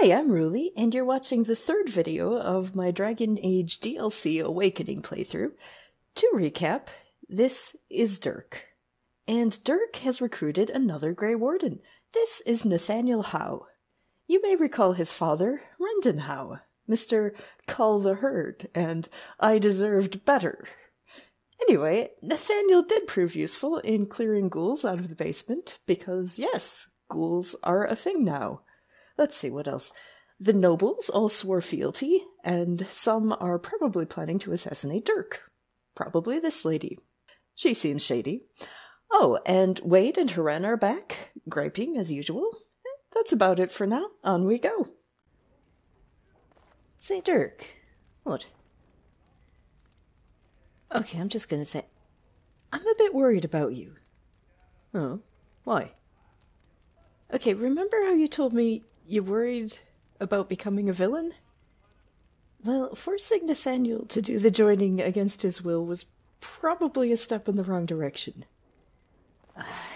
Hi, I'm Ruli, and you're watching the third video of my Dragon Age DLC Awakening playthrough. To recap, this is Dirk. And Dirk has recruited another Grey Warden. This is Nathaniel Howe. You may recall his father, Rendon Howe, Mr. Cull the Herd, and I deserved better. Anyway, Nathaniel did prove useful in clearing ghouls out of the basement, because yes, ghouls are a thing now. Let's see, what else? The nobles all swore fealty, and some are probably planning to assassinate Dirk. Probably this lady. She seems shady. Oh, and Wade and Heren are back, griping as usual. That's about it for now. On we go. Say, Dirk. What? Okay, I'm just gonna say, I'm a bit worried about you. Oh? Why? Okay, remember how you told me you worried about becoming a villain? Well, forcing Nathaniel to do the joining against his will was probably a step in the wrong direction.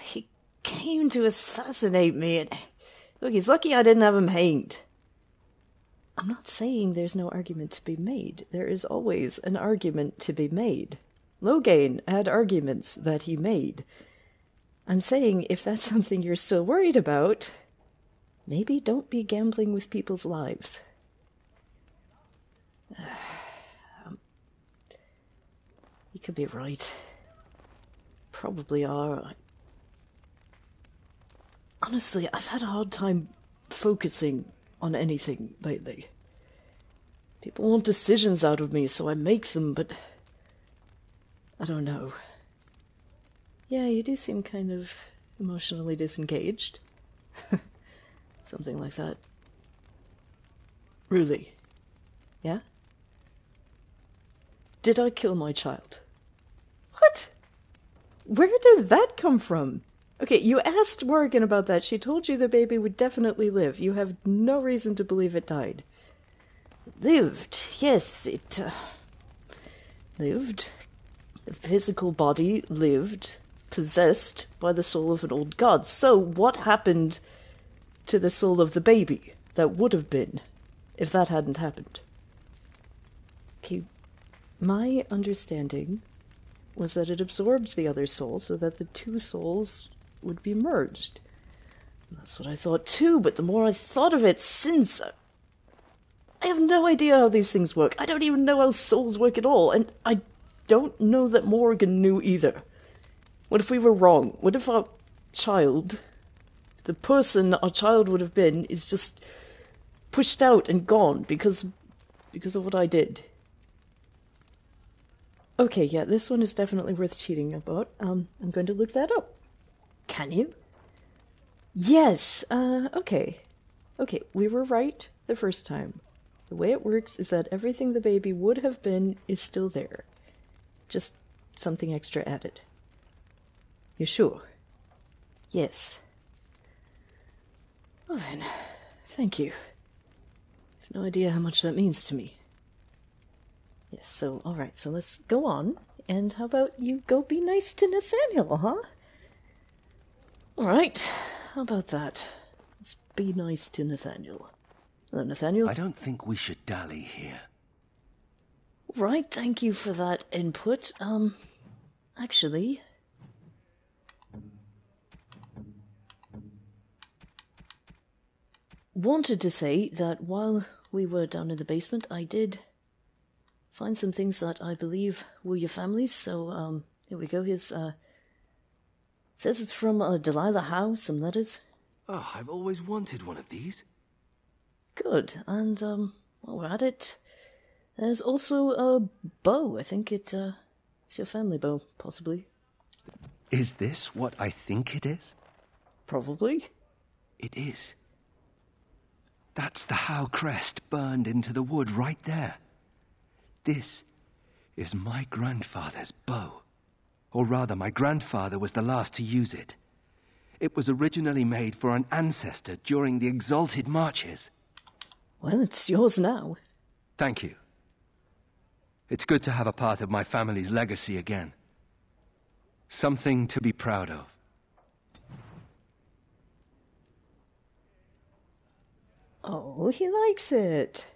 He came to assassinate me, and look, he's lucky I didn't have him hanged. I'm not saying there's no argument to be made. There is always an argument to be made. Loghain had arguments that he made. I'm saying if that's something you're still worried about, maybe don't be gambling with people's lives. You could be right. Probably are. Honestly, I've had a hard time focusing on anything lately. People want decisions out of me, so I make them, but I don't know. Yeah, you do seem kind of emotionally disengaged. Something like that. Ruli. Yeah? Did I kill my child? What? Where did that come from? Okay, you asked Morgan about that. She told you the baby would definitely live. You have no reason to believe it died. Lived. Yes, it lived. The physical body lived, possessed by the soul of an old god. So what happened to the soul of the baby that would have been if that hadn't happened? Okay, my understanding was that it absorbed the other soul so that the two souls would be merged. That's what I thought too, but the more I thought of it since, I have no idea how these things work. I don't even know how souls work at all, and I don't know that Morgan knew either. What if we were wrong? What if our child, the person our child would have been, is just pushed out and gone because of what I did? Okay, yeah, this one is definitely worth cheating about. I'm going to look that up. Can you? Yes, okay. Okay, we were right the first time. The way it works is that everything the baby would have been is still there. Just something extra added. You sure? Yes. Well then, thank you. I have no idea how much that means to me. Yes, so, alright, so let's go on. And how about you go be nice to Nathaniel, huh? Alright, how about that? Let's be nice to Nathaniel. Hello, Nathaniel. I don't think we should dally here. Right, thank you for that input. Actually... wanted to say that while we were down in the basement, I did find some things that I believe were your family's, so, here we go. Here's, says it's from, Delilah Howe, some letters. Oh, I've always wanted one of these. Good, and, while we're at it, there's also a bow. I think it's your family bow, possibly. Is this what I think it is? Probably. It is. That's the Howe crest burned into the wood right there. This is my grandfather's bow. Or rather, my grandfather was the last to use it. It was originally made for an ancestor during the Exalted Marches. Well, it's yours now. Thank you. It's good to have a part of my family's legacy again. Something to be proud of. Oh, he likes it.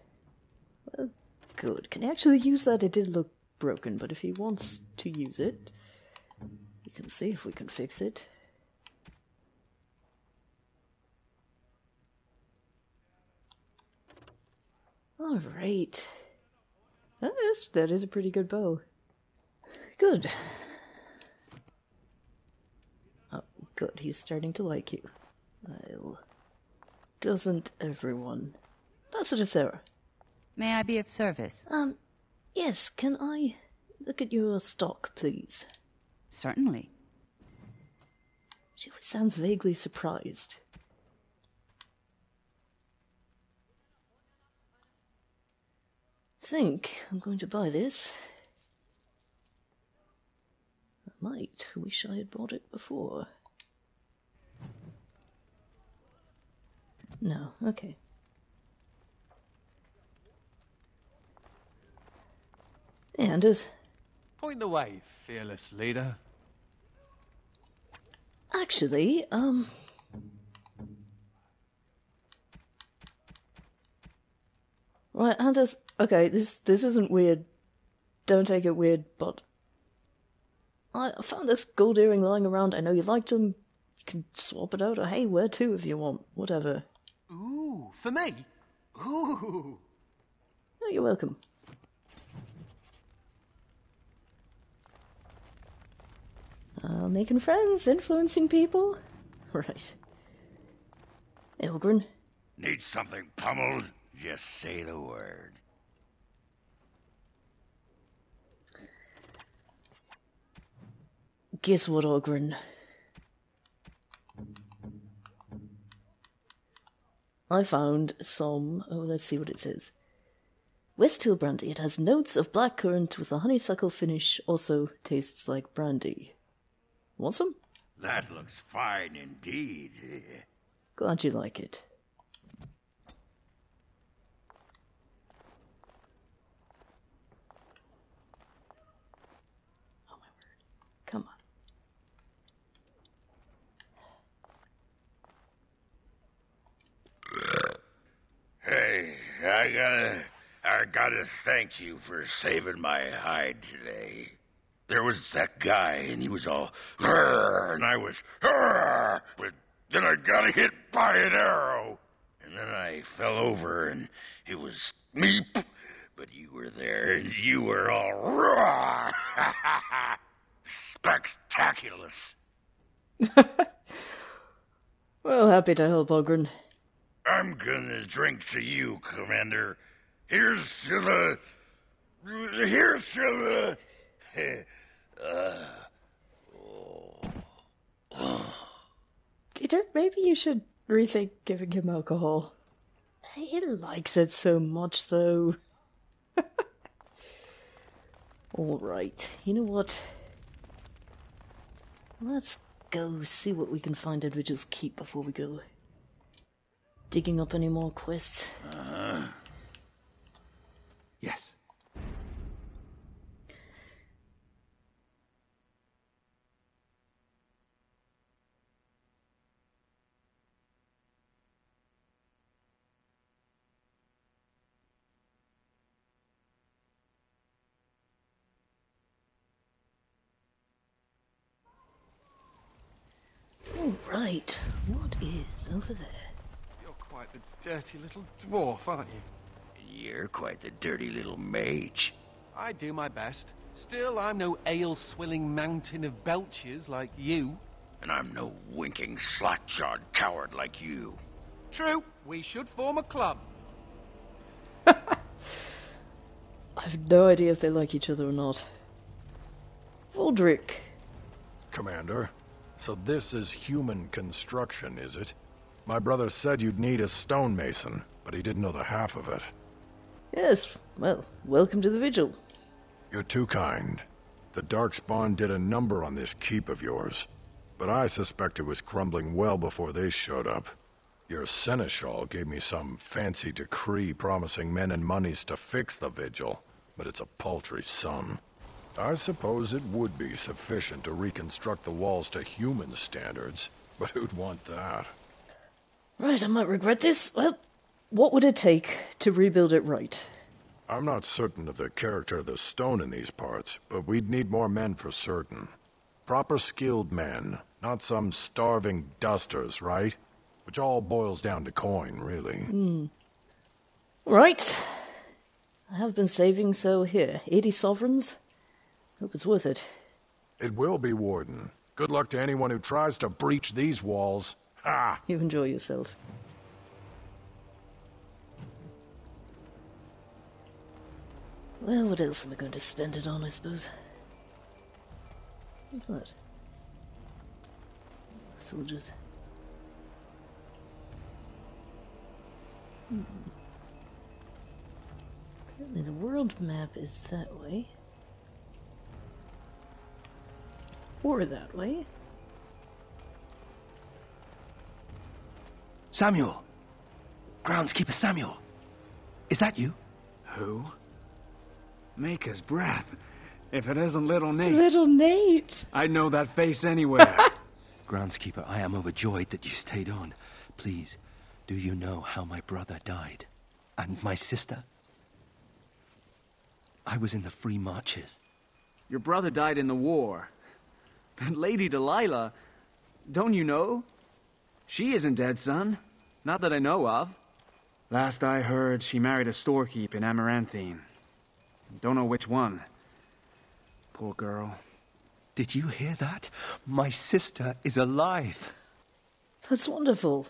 Well, good. Can he actually use that? It did look broken, but if he wants to use it, we can see if we can fix it. Alright. That is a pretty good bow. Good. Oh, good. He's starting to like you. Well, doesn't everyone? Pass it to Sarah. May I be of service? Yes, can I look at your stock, please? Certainly. She always sounds vaguely surprised. Think I'm going to buy this. I might wish I had bought it before. No, okay. Hey, Anders. Point the way, fearless leader. Actually, right, Anders, okay, this isn't weird. Don't take it weird, but I found this gold earring lying around. I know you liked them. You can swap it out, or hey, wear two if you want. Whatever. Ooh, for me? Ooh. Oh, you're welcome. Making friends, influencing people. Right. Ilgrin. Need something pummeled? Just say the word. Guess what, Ogren? I found some... Oh, let's see what it says. West Hill brandy. It has notes of blackcurrant with a honeysuckle finish. Also tastes like brandy. Want some? That looks fine indeed. Glad you like it. Oh my word. Come on. Hey, I gotta thank you for saving my hide today. There was that guy, and he was all, and I was, but then I got hit by an arrow, and then I fell over, and it was meep, but you were there, and you were all, spectaculous. Well, happy to help, Ogren. I'm gonna drink to you, Commander. Here's to the... Peter, maybe you should rethink giving him alcohol. He likes it so much, though. Alright, you know what? Let's go see what we can find at Vigil's Keep before we go digging up any more quests. Yes. All right, what is over there? You're quite the dirty little dwarf, aren't you? You're quite the dirty little mage. I do my best. Still, I'm no ale-swilling mountain of belches like you. And I'm no winking, slack-jawed coward like you. True, we should form a club. I've no idea if they like each other or not. Valdrick. Commander, so this is human construction, is it? My brother said you'd need a stonemason, but he didn't know the half of it. Yes, well, welcome to the Vigil. You're too kind. The Darkspawn did a number on this keep of yours, but I suspect it was crumbling well before they showed up. Your seneschal gave me some fancy decree promising men and monies to fix the Vigil, but it's a paltry sum. I suppose it would be sufficient to reconstruct the walls to human standards, but who'd want that? Right, I might regret this. Well, What would it take to rebuild it right? I'm not certain of the character of the stone in these parts, but we'd need more men for certain. Proper skilled men, not some starving dusters, right? Which all boils down to coin, really. Right. I have been saving, so here, 80 sovereigns. Hope it's worth it. It will be, Warden. Good luck to anyone who tries to breach these walls. Ha! You enjoy yourself. Well, what else am I going to spend it on, I suppose? What's that? Soldiers. Apparently the world map is that way. Or that way. Samuel! Groundskeeper Samuel! Is that you? Who? Maker's breath. If it isn't little Nate. Little Nate! I'd know that face anywhere. Groundskeeper, I am overjoyed that you stayed on. Please, do you know how my brother died? And my sister? I was in the Free Marches. Your brother died in the war. And Lady Delilah, don't you know? She isn't dead, son. Not that I know of. Last I heard, she married a storekeep in Amaranthine. Don't know which one. Poor girl. Did you hear that? My sister is alive. That's wonderful.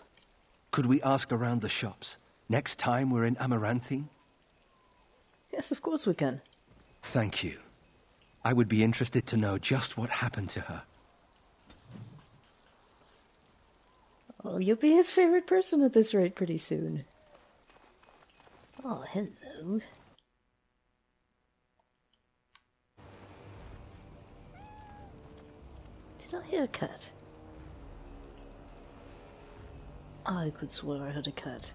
Could we ask around the shops next time we're in Amaranthine? Yes, of course we can. Thank you. I would be interested to know just what happened to her. Oh, you'll be his favorite person at this rate pretty soon. Oh, hello. Did I hear a cat? I could swear I heard a cat.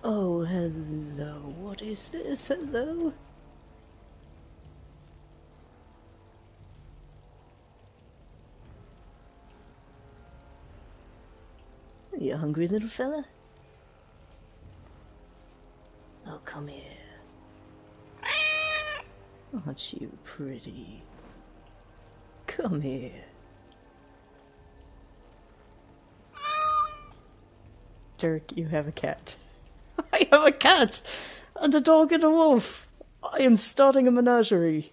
Oh, hello. What is this? Hello? Are you hungry, little fella? Oh, come here. Aren't you pretty? Come here. Dirk, you have a cat. I have a cat! And a dog and a wolf! I am starting a menagerie.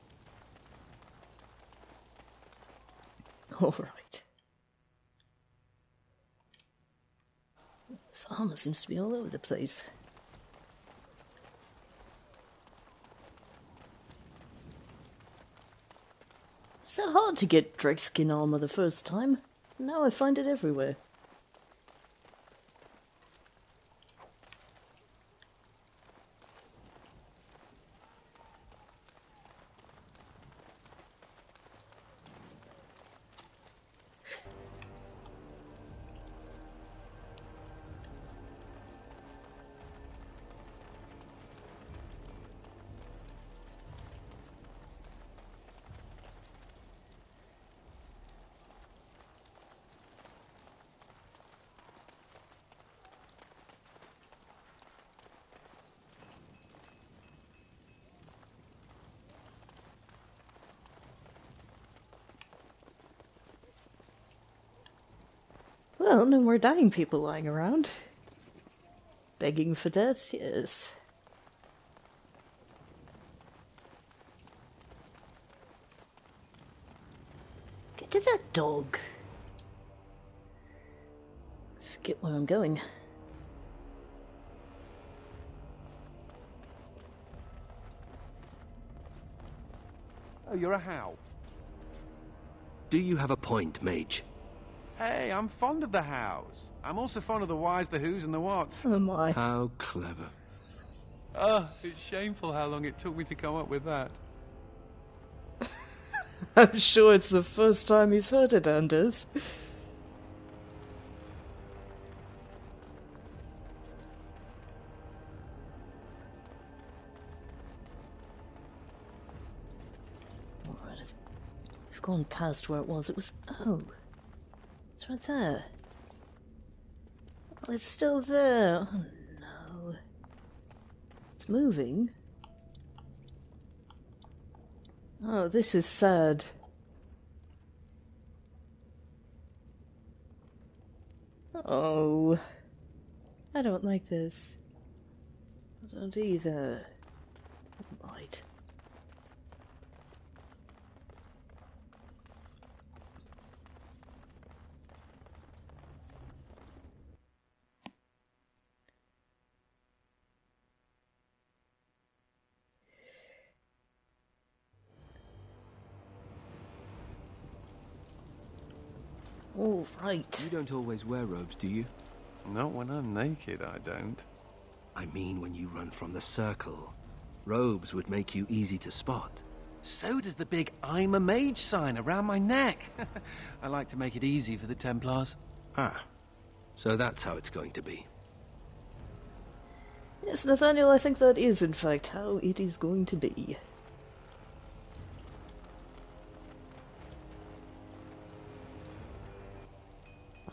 Alright. This armor seems to be all over the place. So hard to get dragskin armor the first time. Now I find it everywhere. Well, no more dying people lying around. Begging for death, yes. Get to that dog. Forget where I'm going. Oh, you're a how? Do you have a point, Mage? Hey, I'm fond of the hows. I'm also fond of the whys, the whos, and the whats. Oh my. How clever. Oh, it's shameful how long it took me to come up with that. I'm sure it's the first time he's heard it, Anders. Alright, we've gone past where it was. It was... Oh. It's right there. Oh, it's still there. Oh no. It's moving. Oh, this is sad. Oh. I don't like this. I don't either. Right. All right. You don't always wear robes, do you? Not when I'm naked, I don't. I mean when you run from the circle. Robes would make you easy to spot. So does the big I'm a mage sign around my neck. I like to make it easy for the Templars. Ah, so that's how it's going to be. Yes, Nathaniel, I think that is in fact how it is going to be.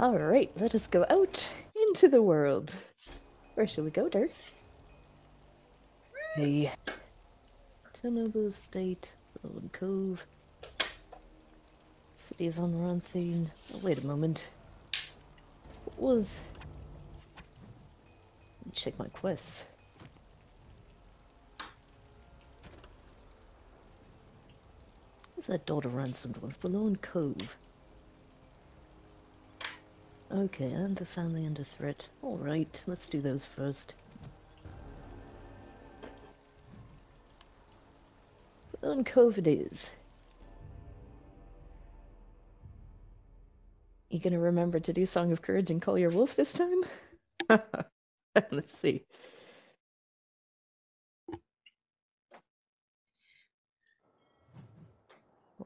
Alright, let us go out into the world. Where shall we go, Dirk? The Noble Estate, Rowan Cove, City of Amaranthine. Oh, wait a moment. What was... Let me check my quests. What's that daughter ransomed one? Forlorn Cove. Okay, and the family under threat. Alright, let's do those first. Forlorn Cove it is. You gonna remember to do Song of Courage and call your wolf this time? Let's see.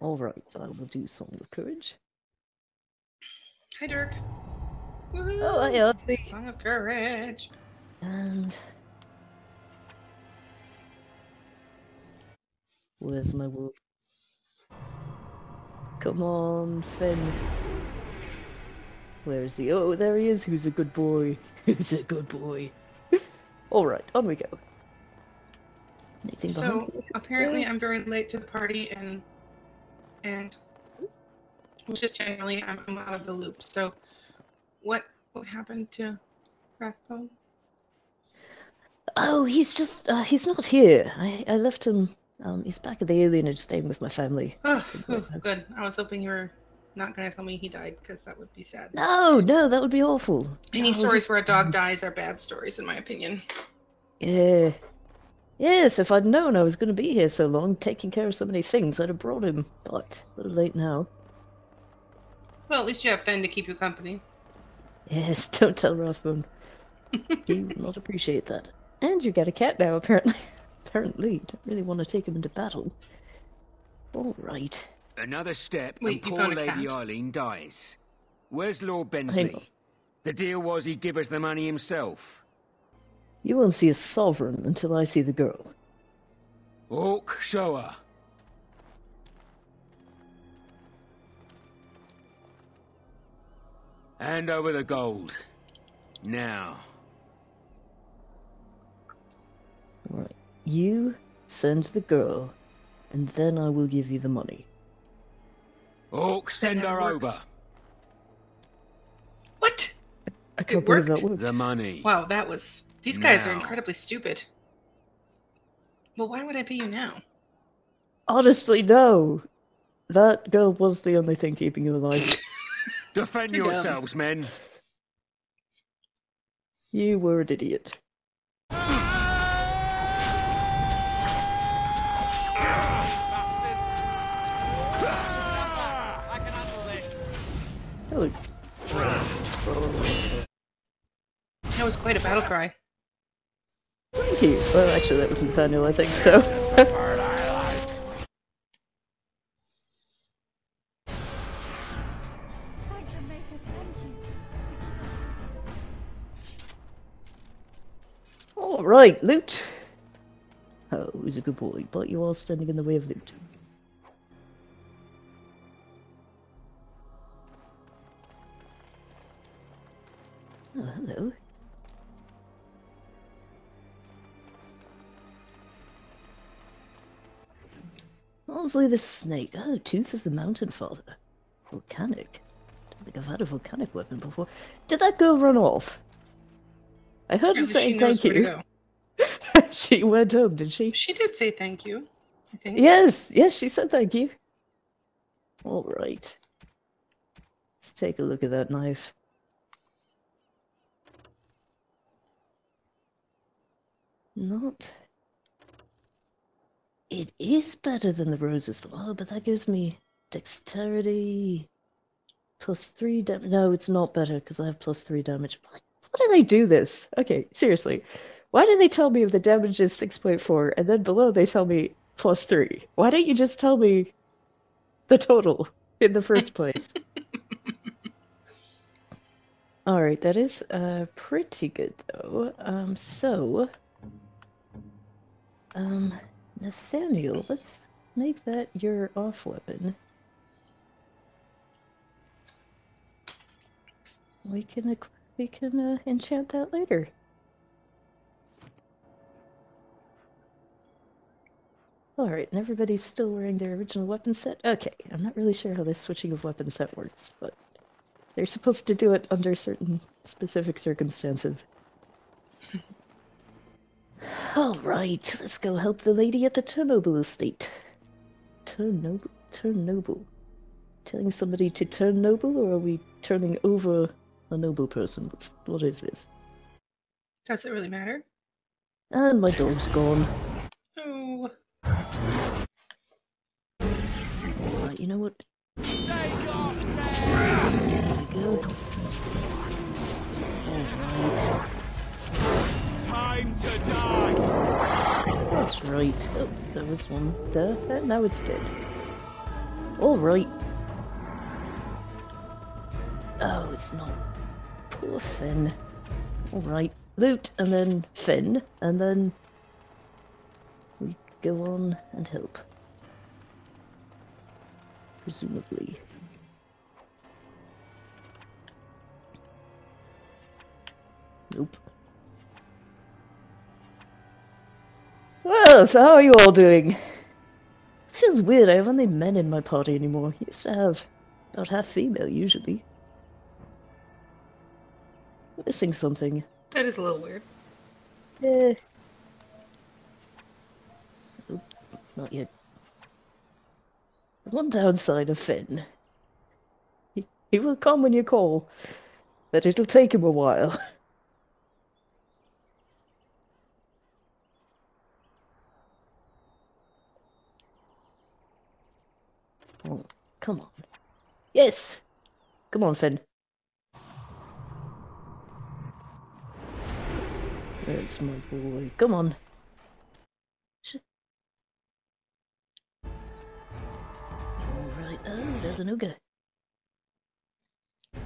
Alright, I will do Song of Courage. Hi, Dirk. Woohoo! Oh, I have the... Song of Courage. And... Where's my wolf? Come on, Finn. Where is he? Oh, there he is. Who's a good boy? Who's a good boy? Alright, on we go. Anything behind So, apparently I'm very late to the party, and well, just generally I'm out of the loop. So, what happened to Rathbone? Oh, he's just, he's not here. I left him, he's back at the alienage staying with my family. Oh, good. I was hoping you were not going to tell me he died, because that would be sad. No, that would be awful. Any stories where a dog dies are bad stories, in my opinion. Yeah. Yes, if I'd known I was going to be here so long, taking care of so many things, I'd have brought him. But, a little late now. Well, at least you have Fenn to keep you company. Yes, don't tell Rathbone. He will not appreciate that. And you got a cat now, apparently. Apparently, don't really want to take him into battle. Alright. Another step Wait, and you poor found a Lady cat? Eileen dies. Where's Lord Hang on. Bensley? The deal was he'd give us the money himself. You won't see a sovereign until I see the girl. Orc, show her. Hand over the gold. Now. Alright. You send the girl, and then I will give you the money. Orc, send never her works. over. What? I can't It believe worked? that worked. The money. Wow, that was... These guys are Now. incredibly stupid. Well, why would I pay you now? Honestly, no. That girl was the only thing keeping you alive. Defend You're dumb. yourselves, men. You were an idiot. Hello. That was quite a battle cry. Thank you. Well, actually, that was Nathaniel, I think, so. Alright, loot. Oh, he's a good boy, but you are standing in the way of loot. Oh, hello. Honestly, this snake. Oh, Tooth of the Mountain Father. Volcanic. Don't think I've had a volcanic weapon before. Did that girl run off? I heard her say thank you. She went home, did she? She did say thank you, I think. Yes, she said thank you. Alright. Let's take a look at that knife. Not... It is better than the Rose's. Oh, but that gives me dexterity... +3 damage. No, it's not better, because I have +3 damage. Why do they do this? Okay, seriously. Why do they tell me if the damage is 6.4, and then below they tell me +3? Why don't you just tell me the total in the first place? Alright, that is pretty good, though. Nathaniel, let's make that your off weapon. We can enchant that later. Alright, and everybody's still wearing their original weapon set? Okay, I'm not really sure how this switching of weapon set works, but they're supposed to do it under certain specific circumstances. Alright, let's go help the lady at the Turnoble estate. Turn noble. Telling somebody to turn noble, or are we turning over a noble person? What is this? Does it really matter? And my dog's gone. Oh. Right, you know what? There we go. Alright. Time to die! That's right. Oh, there was one there, and now it's dead. Alright. Oh, it's not. Poor Finn. Alright. Loot, and then Finn, and then we go on and help. Presumably. Nope. Well, so how are you all doing? Feels weird, I have only men in my party anymore. Used to have about half female, usually. Missing something. That is a little weird. Oop, not yet. One downside of Finn. He will come when you call, but it'll take him a while. Oh, come on. Yes! Come on, Finn. That's my boy. Come on. Alright. Oh, there's an ogre. Oh,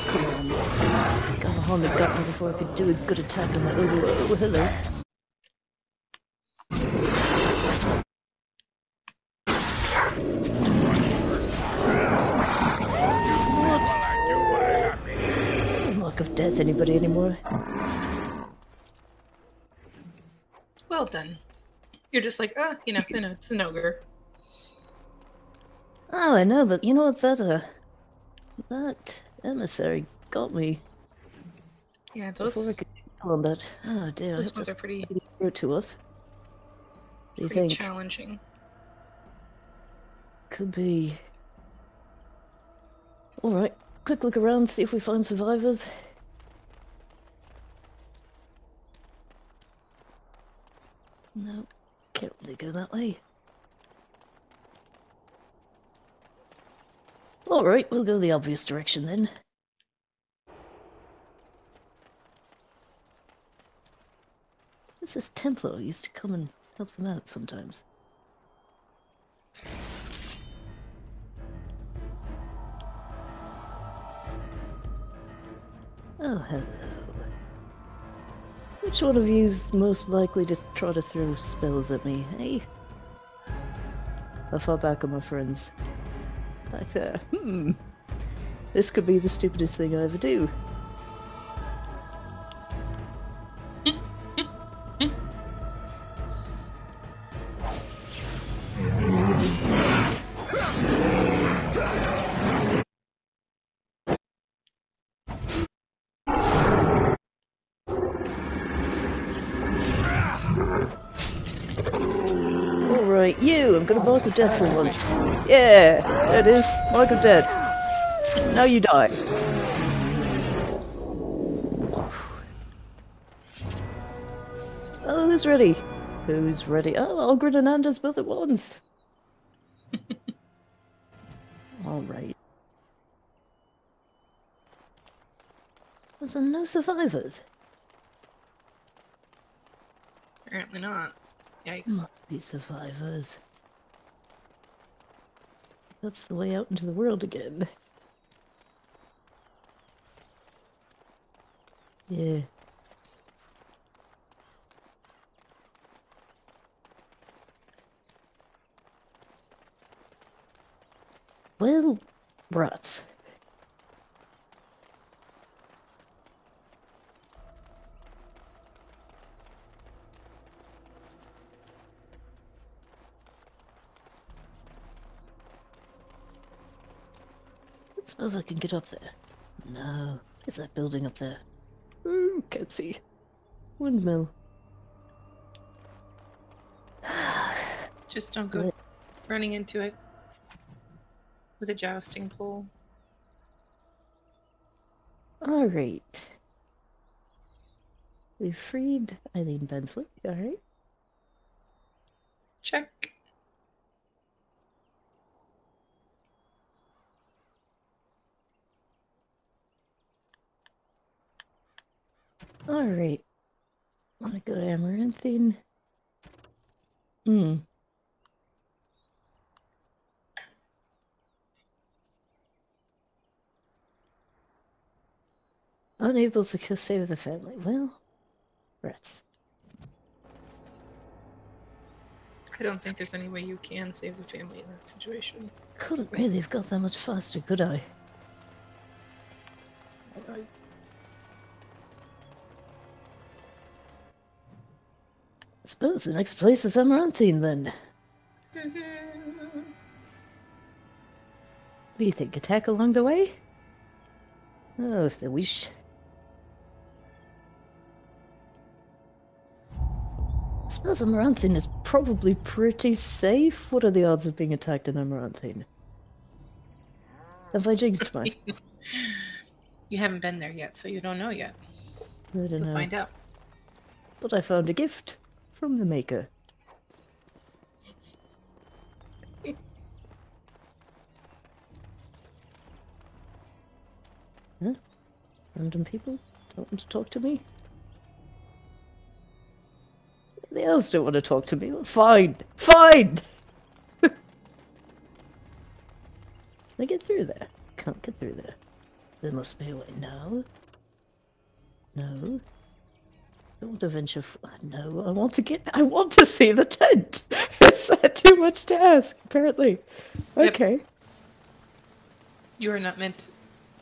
come on. Got behind the gut before I could do a good attack on that ogre. Oh, hello. Of death anybody anymore. Well done. You're just like, you know, it's an ogre. Oh, I know, but you know what, that emissary got me. Yeah, those... Before I could on that. Oh dear, those ones are pretty... to us. What do you pretty think? Challenging. Could be. Alright, quick look around, see if we find survivors. No, can't really go that way. Alright, we'll go the obvious direction then. There's this Templar who used to come and help them out sometimes. Oh, hello. Which one of you's most likely to try to throw spells at me, eh? I fought back on my friends. Back there. This could be the stupidest thing I ever do. Alright, you! I'm gonna mark of death for once. Yeah! There it is! Mark of death. Now you die. Oh, who's ready? Who's ready? Oh, Ogren and Anders both at once. Alright. Was there no survivors? Apparently not. Yikes. Must be survivors. That's the way out into the world again. Yeah. Well, rats. I suppose I can get up there. No. Is that building up there? Ooh, can't see. Windmill. Just don't go running into it with a jousting pole. Alright. We've freed Eileen Bensley. Alright. Check. Alright. Wanna go to Amaranthine? Unable to save the family. Well, rats. I don't think there's any way you can save the family in that situation. Couldn't really have got that much faster, could I? I suppose the next place is Amaranthine, then. What do you think? Attack along the way? Oh, if they wish. I suppose Amaranthine is probably pretty safe. What are the odds of being attacked in Amaranthine? Have I jinxed myself? You haven't been there yet, so you don't know yet. I don't know. You'll find out. But I found a gift from the maker. Huh? Random people don't want to talk to me? The elves don't want to talk to me. Well, fine! Fine! Can I get through there? Can't get through there. There must be a way. No. No. I want to venture. No, I want to see the tent. Is that too much to ask? Apparently. Okay. Yep. You are not meant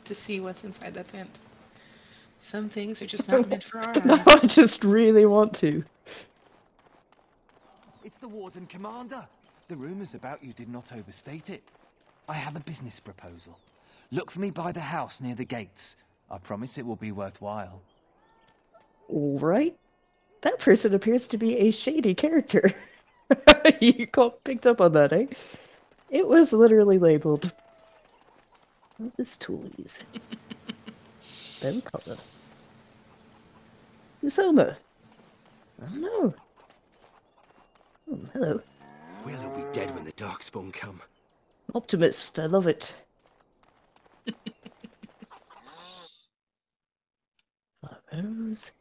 to see what's inside that tent. Some things are just not meant for our eyes. No, I just really want to. It's the Warden, Commander. The rumors about you did not overstate it. I have a business proposal. Look for me by the house near the gates. I promise it will be worthwhile. All right. That person appears to be a shady character. You picked up on that, eh? It was literally labeled. What is toolies? Bell color. Who's Homer? I don't know. Oh, hello. Will all be dead when the Darkspawn come. Optimist, I love it. Arrows.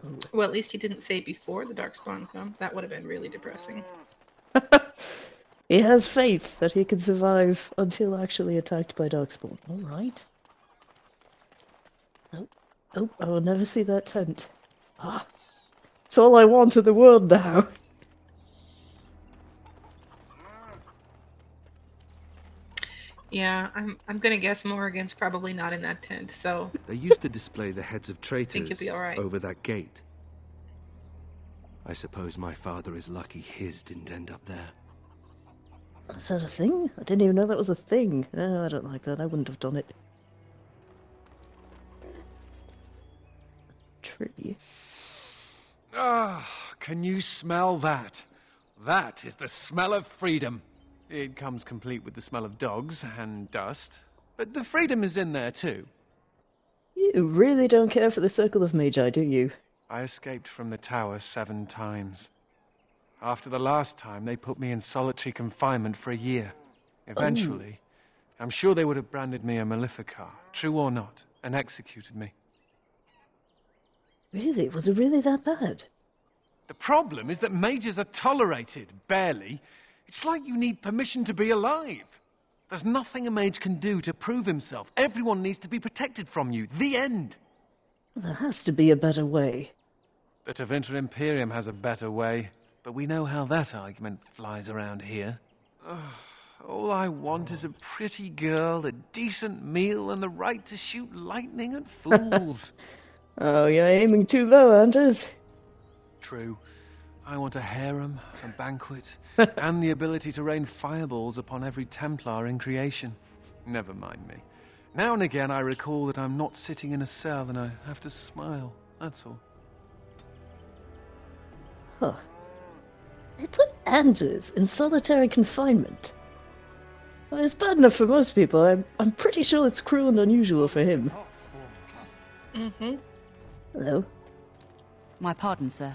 Oh. Well, at least he didn't say before the Darkspawn come. That would have been really depressing. He has faith that he can survive until actually attacked by Darkspawn. Alright. Oh, oh, I will never see that tent. Ah, it's all I want in the world now. Yeah, I'm gonna guess Morrigan's probably not in that tent, so They used to display the heads of I think traitors you'll be alright. over that gate. I suppose my father is lucky his didn't end up there. Is that a thing? I didn't even know that was a thing. No, I don't like that. I wouldn't have done it. Tree. Ah, can you smell that? That is the smell of freedom. It comes complete with the smell of dogs and dust, but the freedom is in there too. You really don't care for the Circle of Magi, do you? I escaped from the tower 7 times. After the last time, they put me in solitary confinement for a year. Eventually, I'm sure they would have branded me a Maleficar, true or not, and executed me. Really? Was it really that bad? The problem is that mages are tolerated, barely. It's like you need permission to be alive. There's nothing a mage can do to prove himself. Everyone needs to be protected from you. The end. There has to be a better way. The Tevinter Imperium has a better way, but we know how that argument flies around here. Ugh, all I want is a pretty girl, a decent meal, and the right to shoot lightning at fools. Oh, you're aiming too low, Anders. True. I want a harem, a banquet, and the ability to rain fireballs upon every Templar in creation. Never mind me. Now and again I recall that I'm not sitting in a cell and I have to smile, that's all. Huh. They put Anders in solitary confinement. Well, it's bad enough for most people. I'm pretty sure it's cruel and unusual for him. Mm-hmm. Hello? My pardon, sir.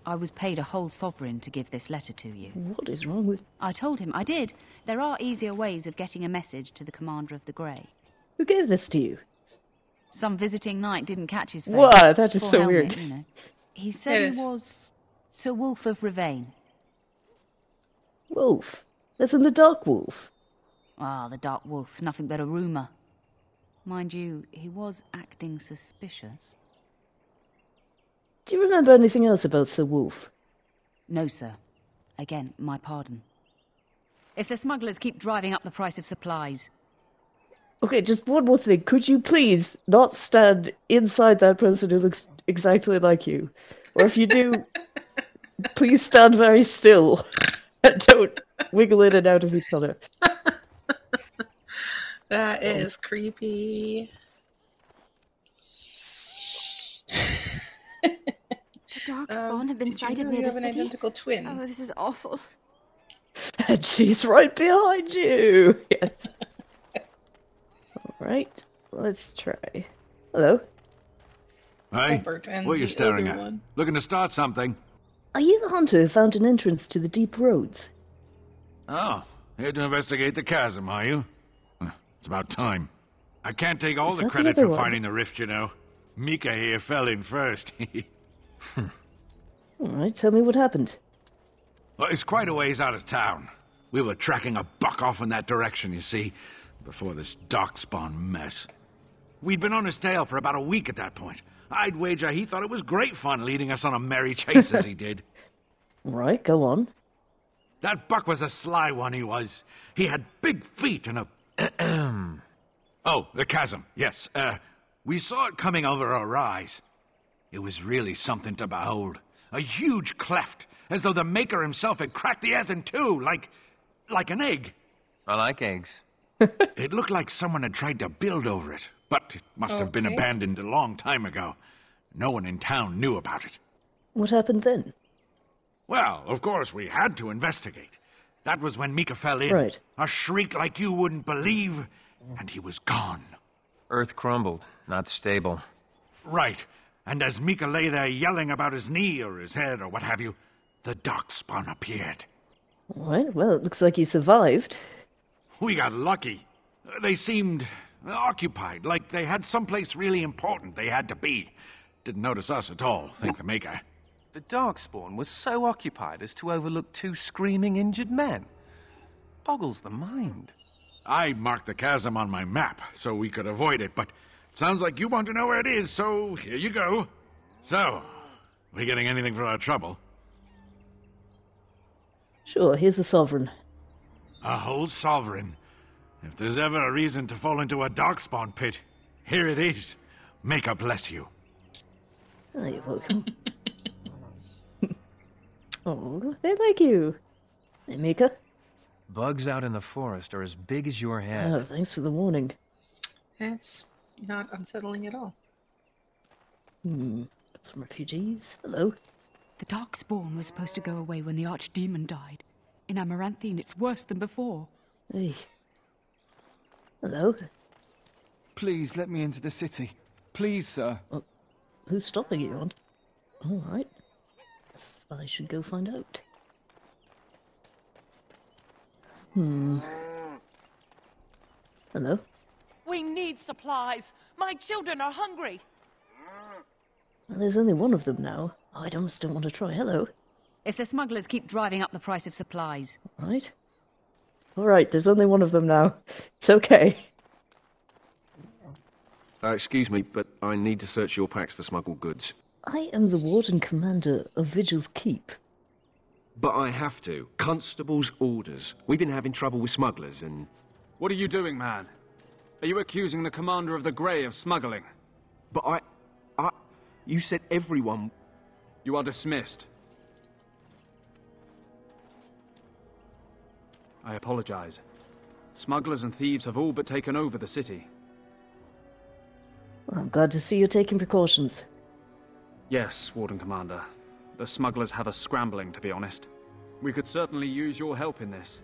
I was paid a whole sovereign to give this letter to you. What is wrong with... I told him I did. There are easier ways of getting a message to the Commander of the Grey. Who gave this to you? Some visiting knight didn't catch his face. Wow, that is Poor so helmet, weird. You know. He said he was Sir Wolf of Ravane. Wolf? That's in the Dark Wolf. Ah, the Dark Wolf's nothing but a rumour. Mind you, he was acting suspicious. Do you remember anything else about Sir Wolf? No, sir. Again, my pardon. If the smugglers keep driving up the price of supplies... Okay, just one more thing. Could you please not stand inside that person who looks exactly like you? Or if you do, please stand very still. And don't wiggle in and out of each other. That is creepy. The Darkspawn have been sighted near the city. You have an identical twin. Oh, this is awful. And she's right behind you. Yes. Alright, let's try. Hello? Hey, Albert and what are you the staring other at? one. Looking to start something? Are you the hunter who found an entrance to the deep roads? Oh, here to investigate the chasm, are you? It's about time. I can't take all Is the that the credit other for one? finding the rift, you know. Mika here fell in first. Alright, tell me what happened. Well, it's quite a ways out of town. We were tracking a buck off in that direction, you see, before this darkspawn mess. We'd been on his tail for about a week at that point. I'd wager he thought it was great fun leading us on a merry chase as he did. Right, go on. That buck was a sly one, he was. He had big feet and a... Oh, the chasm, yes. We saw it coming over a rise. It was really something to behold. A huge cleft, as though the Maker himself had cracked the earth in two, like an egg. I like eggs. It looked like someone had tried to build over it, but it must have been abandoned a long time ago. No one in town knew about it. What happened then? Well, of course, we had to investigate. That was when Mika fell in. Right. A shriek like you wouldn't believe, and he was gone. Earth crumbled, not stable. Right. And as Mika lay there yelling about his knee or his head or what have you, the darkspawn appeared. Alright, well, it looks like you survived. We got lucky. They seemed occupied, like they had someplace really important they had to be. Didn't notice us at all, thank the Maker. The Darkspawn was so occupied as to overlook 2 screaming injured men. Boggles the mind. I marked the chasm on my map so we could avoid it, but sounds like you want to know where it is, so here you go. So, we getting anything for our trouble? Sure, here's the sovereign. A whole sovereign. If there's ever a reason to fall into a darkspawn pit, here it is. Maker bless you. Oh, you're welcome. Oh, they like you. Hey, Mika. Bugs out in the forest are as big as your head. Oh, thanks for the warning. That's not unsettling at all. Got some refugees. Hello. The Darkspawn was supposed to go away when the Archdemon died. In Amaranthine, it's worse than before. Hey. Hello. Please, let me into the city. Please, sir. Who's stopping you on? All right. Guess I should go find out. Hello? We need supplies. My children are hungry. Well, there's only one of them now. I almost don't want to try. Hello? If the smugglers keep driving up the price of supplies. Right. All right, there's only one of them now. It's okay. Excuse me, but I need to search your packs for smuggled goods. I am the Warden Commander of Vigil's Keep. But I have to. Constable's orders. We've been having trouble with smugglers and... What are you doing, man? Are you accusing the commander of the Grey of smuggling? But I... You said everyone... You are dismissed. I apologize. Smugglers and thieves have all but taken over the city. Well, I'm glad to see you're taking precautions. Yes, Warden Commander. The smugglers have us scrambling, to be honest. We could certainly use your help in this.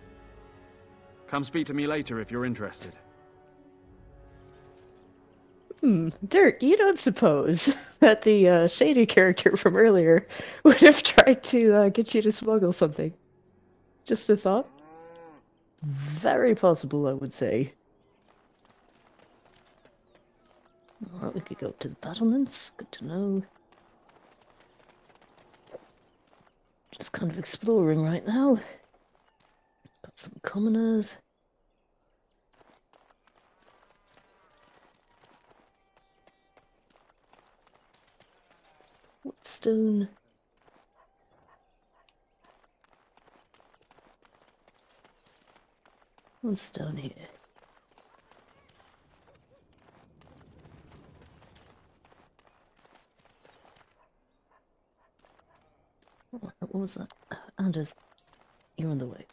Come speak to me later if you're interested. Dirk, you don't suppose that the shady character from earlier would have tried to get you to smuggle something? Just a thought? Very possible, I would say. Well, we could go to the battlements. Good to know. Just kind of exploring right now. Got some commoners. Stone. What's down here? What was that? Anders, you're in the way.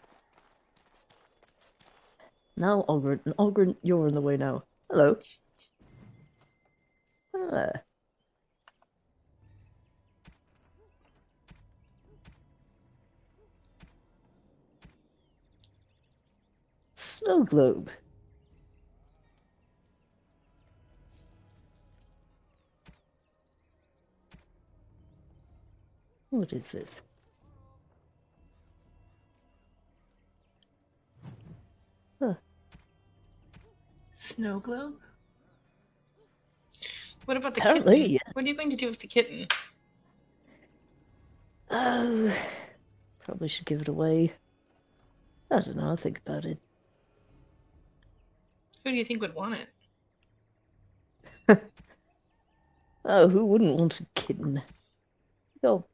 Now, Ogren, you're in the way now. Hello. Ah. Snow globe. What is this? Huh. Snow globe? What about the Apparently, kitten? yeah. What are you going to do with the kitten? Oh, probably should give it away. I don't know, I'll think about it. Who do you think would want it? Oh, who wouldn't want a kitten? Go.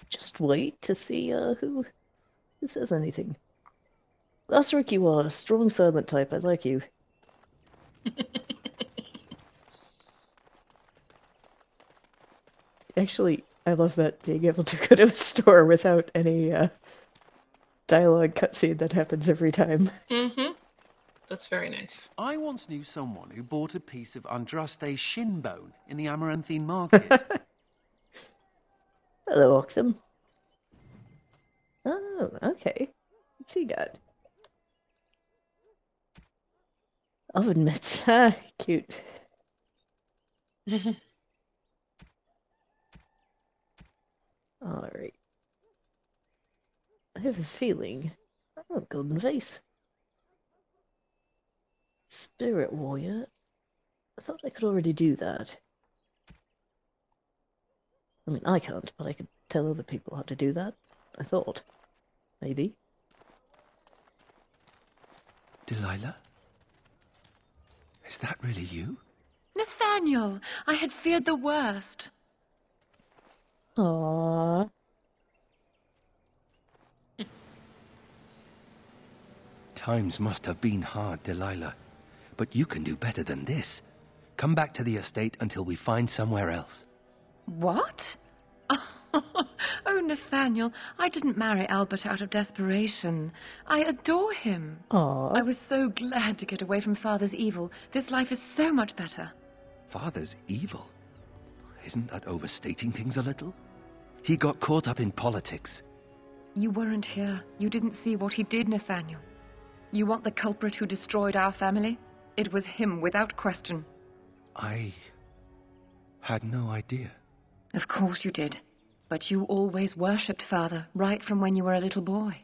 Just wait to see who says anything. Glassrick, you are a strong silent type. I like you. Actually, I love that, being able to go to a store without any dialogue cutscene that happens every time. Mm-hmm. That's very nice. I once knew someone who bought a piece of Andraste shin bone in the Amaranthine market. Hello, Oxum. Oh, okay. What's he got? Oven mitts. Ah, cute. Alright. I have a feeling... Oh, golden vase. Spirit warrior. I thought I could already do that. I mean, I can't, but I could tell other people how to do that. I thought. Maybe. Delilah? Is that really you? Nathaniel, I had feared the worst. Aww. Times must have been hard, Delilah. But you can do better than this. Come back to the estate until we find somewhere else. What? Oh, Nathaniel, I didn't marry Albert out of desperation. I adore him. Aww. I was so glad to get away from Father's evil. This life is so much better. Father's evil? Isn't that overstating things a little? He got caught up in politics. You weren't here. You didn't see what he did, Nathaniel. You want the culprit who destroyed our family? It was him, without question. I had no idea. Of course you did. But you always worshipped Father, right from when you were a little boy.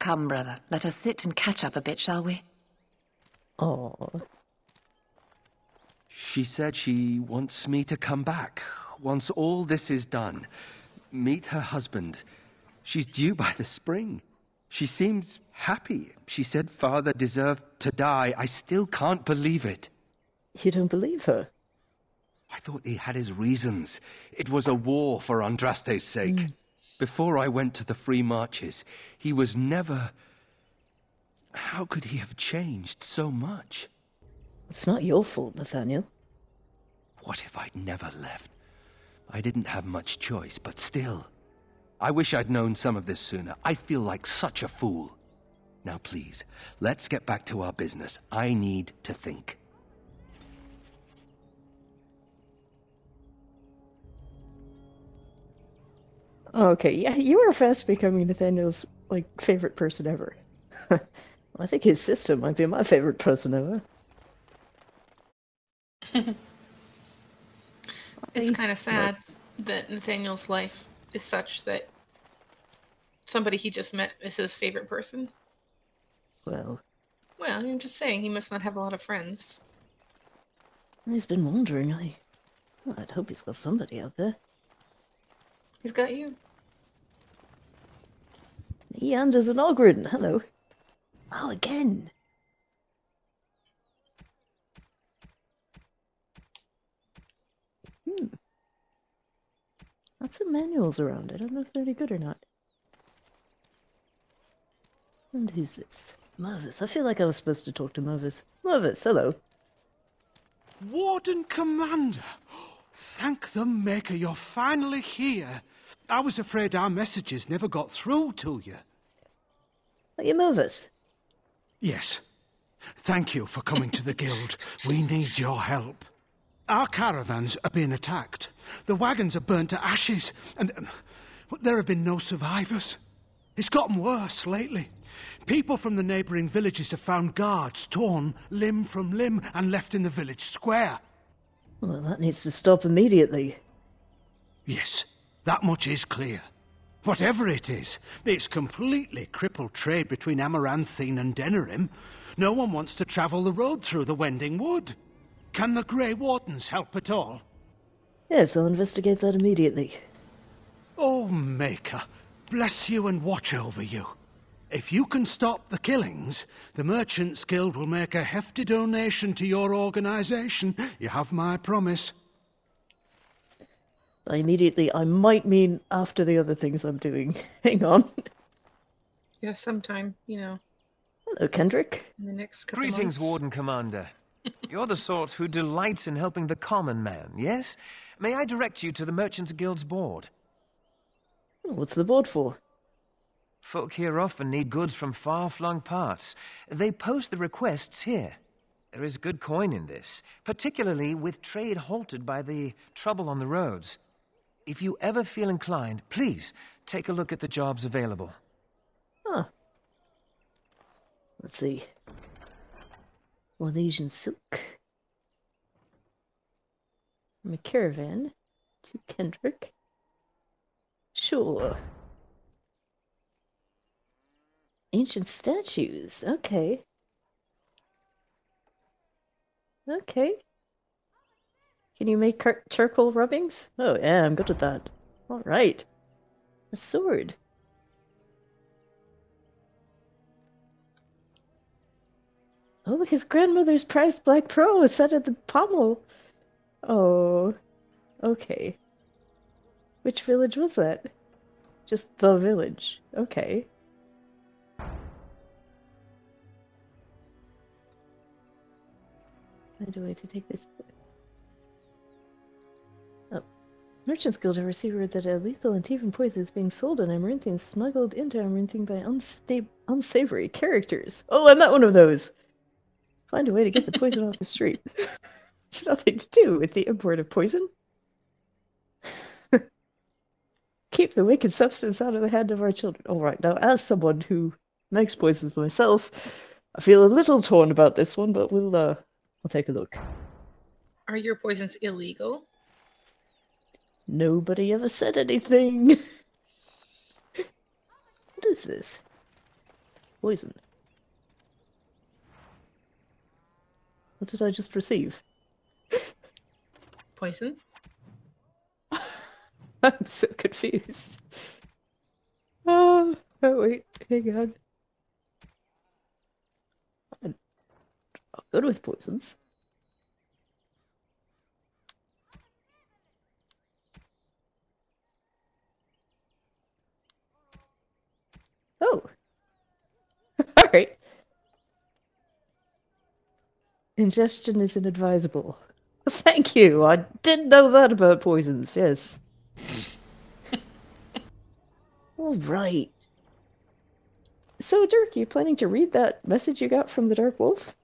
Come, brother, let us sit and catch up a bit, shall we? Oh. She said she wants me to come back, once all this is done. Meet her husband. She's due by the spring. She seems happy. She said Father deserved to die. I still can't believe it. You don't believe her? I thought he had his reasons. It was a war for Andraste's sake. Before I went to the free marches, he was never... How could he have changed so much? It's not your fault, Nathaniel. What if I'd never left? I didn't have much choice, but still. I wish I'd known some of this sooner. I feel like such a fool. Now please, let's get back to our business. I need to think. Okay, yeah, you are fast becoming Nathaniel's, favorite person ever. I think his sister might be my favorite person ever. It's kind of sad that Nathaniel's life is such that somebody he just met is his favorite person. Well, I'm just saying, he must not have a lot of friends. He's been wondering. I'd hope he's got somebody out there. He's got you. Anders and Ogren, hello. Oh, again. Lots of manuals around. I don't know if they're any good or not. And who's this? Mervis. I feel like I was supposed to talk to Mervis. Mervis, hello. Warden Commander! Thank the Maker you're finally here. I was afraid our messages never got through to you. Are you Mervis? Yes. Thank you for coming to the guild. We need your help. Our caravans are being attacked. The wagons are burnt to ashes, and there have been no survivors. It's gotten worse lately. People from the neighbouring villages have found guards torn limb from limb and left in the village square. Well, that needs to stop immediately. Yes, that much is clear. Whatever it is, it's completely crippled trade between Amaranthine and Denerim. No one wants to travel the road through the Wending Wood. Can the Grey Wardens help at all? Yes, I'll investigate that immediately. Oh, Maker, bless you and watch over you. If you can stop the killings, the Merchants Guild will make a hefty donation to your organisation. You have my promise. By immediately, I might mean after the other things I'm doing. Hang on. Yeah, sometime, Hello, Kendrick. in the next couple Greetings, months. Warden Commander. You're the sort who delights in helping the common man, yes? May I direct you to the Merchants Guild's board? What's the board for? Folk here often need goods from far-flung parts. They post the requests here. There is good coin in this, particularly with trade halted by the trouble on the roads. If you ever feel inclined, please take a look at the jobs available. Huh. Let's see. Rhodesian silk. From a caravan to Kendrick. Sure. Ancient statues. Okay. Okay. Can you make charcoal rubbings? Oh yeah, I'm good at that. Alright. A sword. Oh, his grandmother's prized black pearl is set at the pommel. Oh. Okay. Which village was that? Just the village. Okay. Find a way to take this. Oh. Merchants Guild have received word that a lethal and even poison is being sold in Amaranth and smuggled into Amaranth by unsavory characters. Oh, I'm not one of those! Find a way to get the poison off the street. It's nothing to do with the import of poison. Keep the wicked substance out of the hand of our children. Alright, now as someone who makes poisons myself, I feel a little torn about this one, but we'll take a look. Are your poisons illegal? Nobody ever said anything. What is this? Poison. What did I just receive? Poison? I'm so confused. Oh wait, hang on. I'm good with poisons. Oh. Alright. Ingestion is inadvisable. Thank you. I didn't know that about poisons, yes. Alright. So, Dirk, you planning to read that message you got from the Dark Wolf?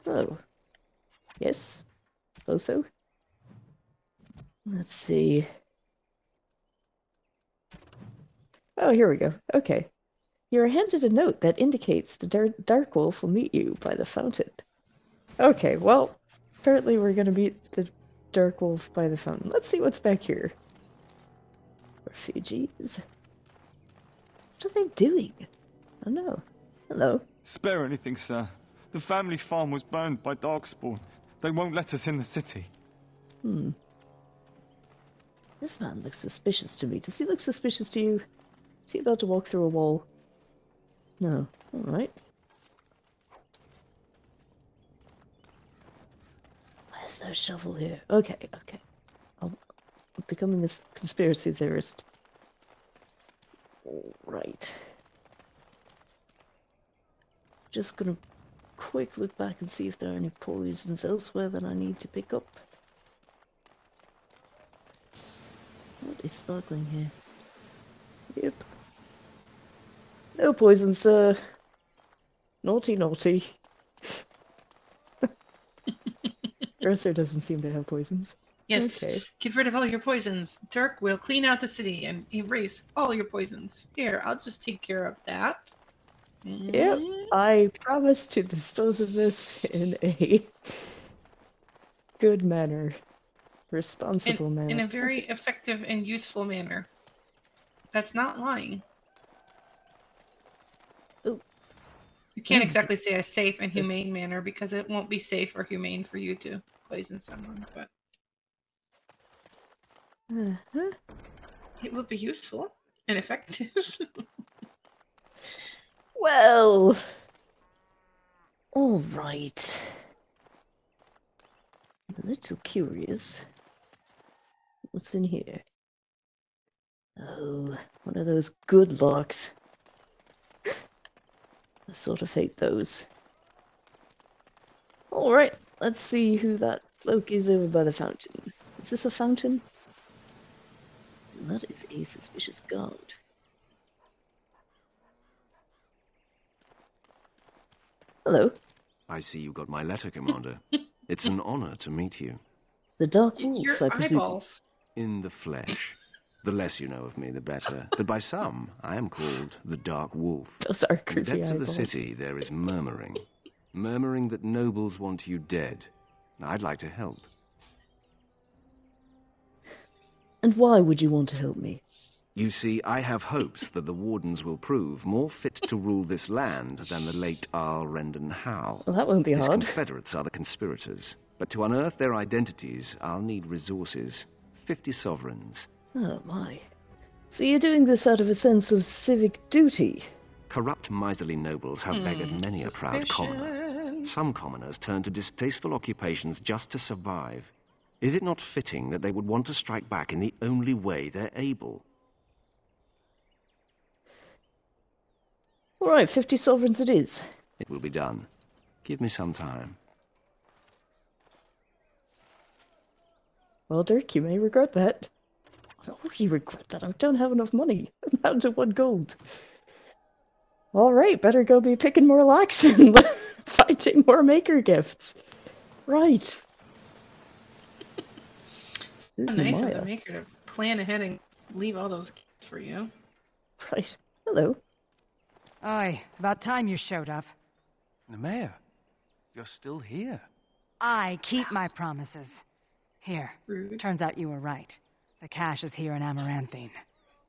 Oh. Yes. Suppose so. Let's see. Oh, here we go. Okay. You're handed a note that indicates the Dark Wolf will meet you by the fountain. Okay, well, apparently we're gonna meet the Dark Wolf by the fountain. Let's see what's back here. Refugees. What are they doing? Oh no. Hello. Spare anything, sir. The family farm was burned by Darkspawn. They won't let us in the city. This man looks suspicious to me. Does he look suspicious to you? Is he about to walk through a wall? No. Alright. Where's their shovel here? Okay, okay. I'm becoming a conspiracy theorist. Alright. Just gonna quick look back and see if there are any poisons elsewhere that I need to pick up. What is sparkling here? Yep. No poison, sir. Naughty, naughty. Earther doesn't seem to have poisons. Yes. Okay. Get rid of all your poisons. Dirk will clean out the city and erase all your poisons. Here, I'll just take care of that. Yep. I promise to dispose of this in a good manner. Responsible manner. In a very effective and useful manner. That's not lying. Ooh. You can't exactly say a safe and humane manner because it won't be safe or humane for you to poison someone, but it will be useful and effective. Well, all right. I'm a little curious. What's in here? Oh, one of those good locks. I sort of hate those. Alright, let's see who that bloke is over by the fountain. Is this a fountain? That is a suspicious guard. Hello. I see you got my letter, Commander. It's an honor to meet you. The Dark Wolf, Your I presume. eyeballs. In the flesh. The less you know of me, the better. But by some, I am called the Dark Wolf. Those are In the creepy depths of the eyeballs. city, there is murmuring. Murmuring that nobles want you dead. I'd like to help. And why would you want to help me? You see, I have hopes that the Wardens will prove more fit to rule this land than the late Arl Rendon Howe. Well, that won't be His hard. confederates are the conspirators. But to unearth their identities, I'll need resources. 50 sovereigns. Oh my. So you're doing this out of a sense of civic duty? Corrupt, miserly nobles have beggared many a proud commoner. Some commoners turn to distasteful occupations just to survive. Is it not fitting that they would want to strike back in the only way they're able? Alright, 50 sovereigns it is. It will be done. Give me some time. Well, Dirk, you may regret that. I already regret that. I don't have enough money. I'm down to 1 gold. Alright, better go be picking more locks and finding more maker gifts. Right. Who's Nice of Nemaya? the maker to plan ahead and leave all those gifts for you. Right. Hello. Aye, about time you showed up. Nemea, you're still here. I keep my promises. Here, Rude. Turns out you were right. The cache is here in Amaranthine.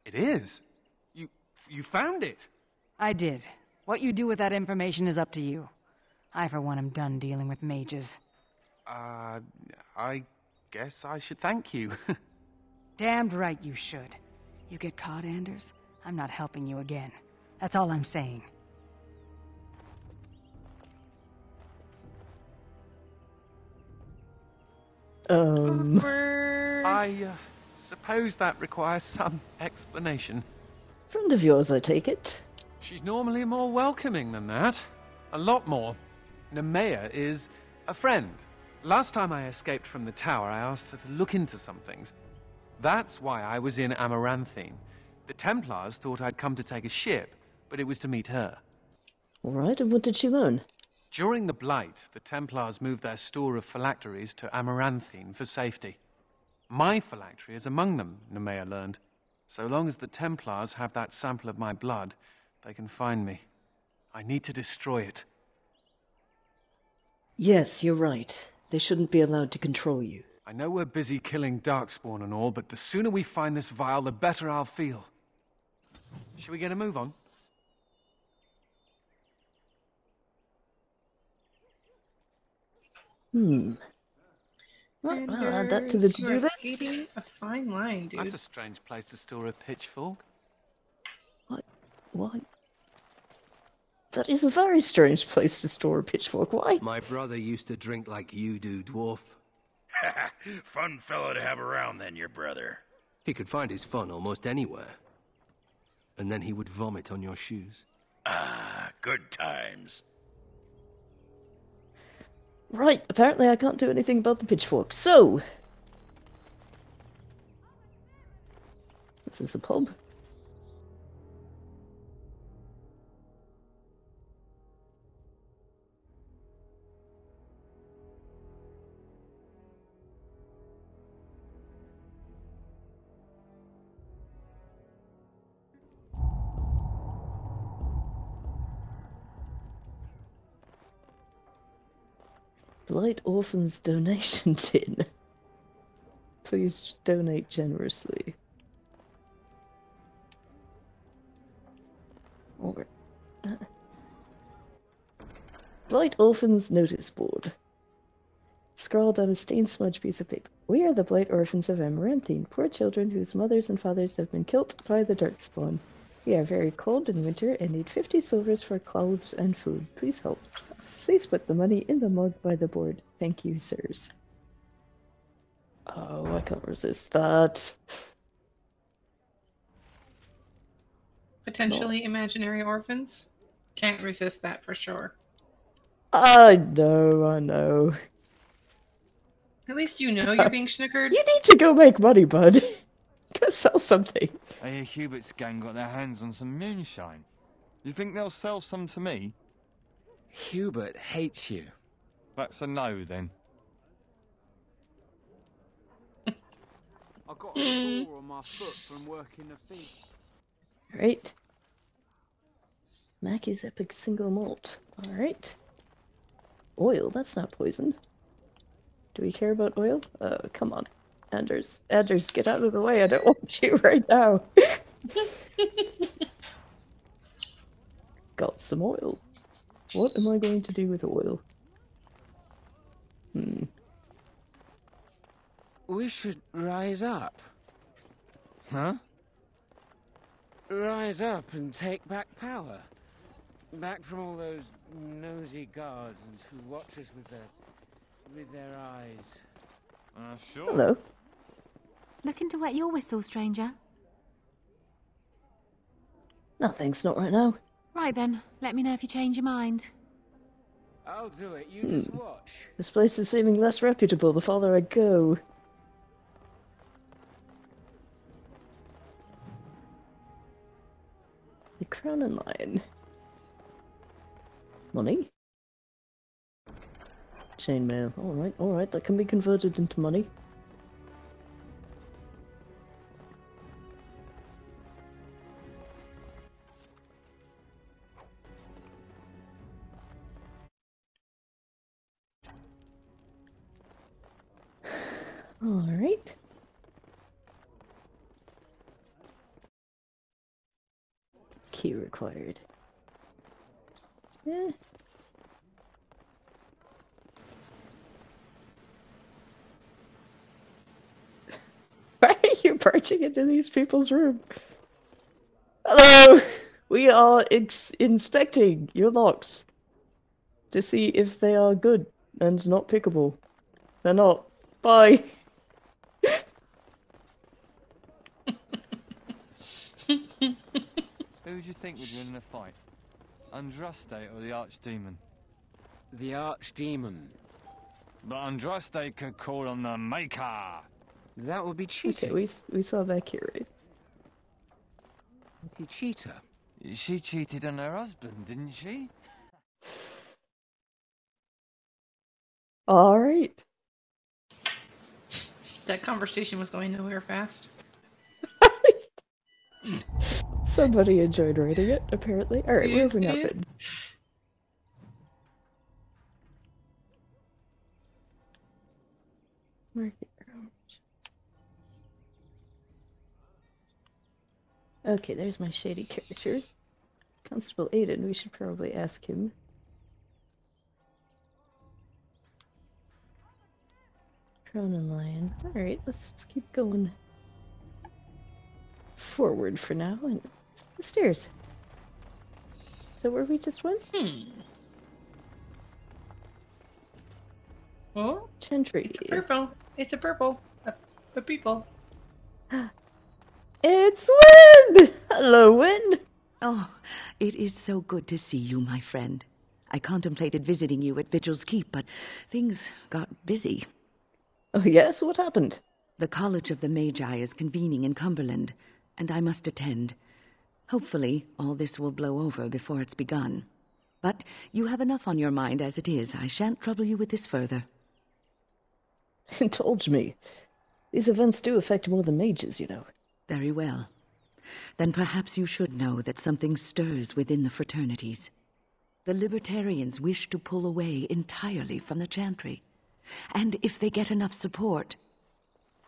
It is? You found it? I did. What you do with that information is up to you. I, for one, am done dealing with mages. I guess I should thank you. Damned right you should. You get caught, Anders, I'm not helping you again. That's all I'm saying. I suppose that requires some explanation. Friend of yours, I take it. She's normally more welcoming than that. A lot more. Nemea is a friend. Last time I escaped from the tower, I asked her to look into some things. That's why I was in Amaranthine. The Templars thought I'd come to take a ship, but it was to meet her. All right, and what did she learn? During the Blight, the Templars moved their store of phylacteries to Amaranthine for safety. My phylactery is among them, Nemea learned. So long as the Templars have that sample of my blood, they can find me. I need to destroy it. Yes, you're right. They shouldn't be allowed to control you. I know we're busy killing Darkspawn and all, but the sooner we find this vial, the better I'll feel. Shall we get a move on? Well, I'll add that to the to-do list. Skating a fine line, dude. That's a strange place to store a pitchfork. Why? That is a very strange place to store a pitchfork. Why? My brother used to drink like you do, dwarf. Fun fellow to have around then, your brother. He could find his fun almost anywhere. And then he would vomit on your shoes. Ah, good times. Right, apparently I can't do anything about the pitchfork, so... Is this a pub? Blight Orphans donation tin. Please donate generously. Alright. Blight Orphans notice board. Scrawled on a stained smudge piece of paper. We are the Blight Orphans of Amaranthine, poor children whose mothers and fathers have been killed by the Darkspawn. We are very cold in winter and need 50 silvers for clothes and food. Please help. Please put the money in the mug by the board. Thank you, sirs. Oh, I can't resist that. Potentially imaginary orphans? Can't resist that for sure. I know. At least you know you're being snookered. You need to go make money, bud. Go sell something. I hear Hubert's gang got their hands on some moonshine. You think they'll sell some to me? Hubert hates you. That's a no, then. I got a sore on my foot from working the feet. Right. Mackey's Epic Single Malt. Alright. Oil, that's not poison. Do we care about oil? Oh, come on. Anders, get out of the way. I don't want you right now. Got some oil. What am I going to do with oil? We should rise up. Huh? Rise up and take back power. Back from all those nosy guards and who watch us with their eyes. Sure. Hello. Looking to wet your whistle, stranger? No, thanks, not right now. Right then, let me know if you change your mind. I'll do it, you just watch. This place is seeming less reputable the farther I go. The crown and lion. Money? Chainmail. Alright, that can be converted into money. Alright. Key required. Eh. Why are you barging into these people's room? Hello! We are inspecting your locks to see if they are good and not pickable. They're not. Bye! Who would you think would win in a fight? Andraste or the Archdemon? The Archdemon. But Andraste could call on the Maker! That would be cheating. Okay, we saw Valkyrie. The cheater? She cheated on her husband, didn't she? Alright. That conversation was going nowhere fast. Somebody enjoyed reading it, apparently. Alright, moving up in. Market room. Okay, there's my shady character. Constable Aiden, we should probably ask him. Crown and lion. Alright, let's just keep going forward for now, and the stairs. Is that where we just went? Oh, Chantry. It's a purple. It's a purple. A people. It's Wynn! Hello, Wynn! Oh, it is so good to see you, my friend. I contemplated visiting you at Vigil's Keep, but things got busy. Oh, yes? What happened? The College of the Magi is convening in Cumberland, and I must attend. Hopefully, all this will blow over before it's begun. But you have enough on your mind as it is. I shan't trouble you with this further. Told me. These events do affect more than mages, you know. Very well. Then perhaps you should know that something stirs within the fraternities. The Libertarians wish to pull away entirely from the Chantry. And if they get enough support...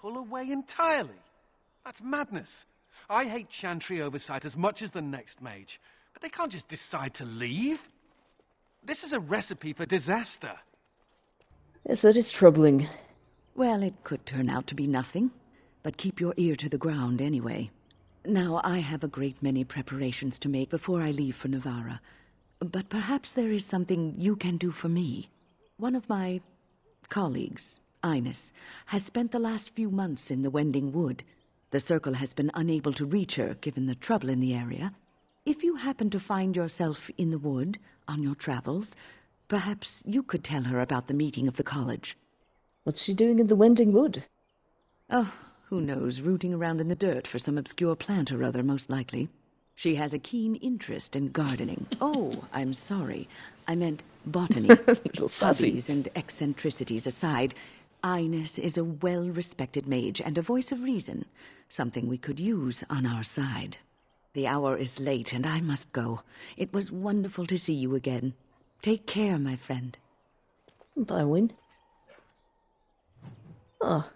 Pull away entirely? That's madness. I hate Chantry oversight as much as the next mage, but they can't just decide to leave. This is a recipe for disaster. Yes, that is troubling. Well, it could turn out to be nothing, but keep your ear to the ground anyway. Now, I have a great many preparations to make before I leave for Navarra, but perhaps there is something you can do for me. One of my colleagues, Ines, has spent the last few months in the Wending Wood. The Circle has been unable to reach her, given the trouble in the area. If you happen to find yourself in the wood on your travels, perhaps you could tell her about the meeting of the college. What's she doing in the Wending Wood? Oh, who knows, rooting around in the dirt for some obscure plant or other, most likely. She has a keen interest in gardening. Oh, I'm sorry. I meant botany. Little sassy. Hobbies and eccentricities aside, Ines is a well-respected mage and a voice of reason, something we could use on our side. The hour is late and I must go. It was wonderful to see you again. Take care, my friend. Bye, Wynn. Oh,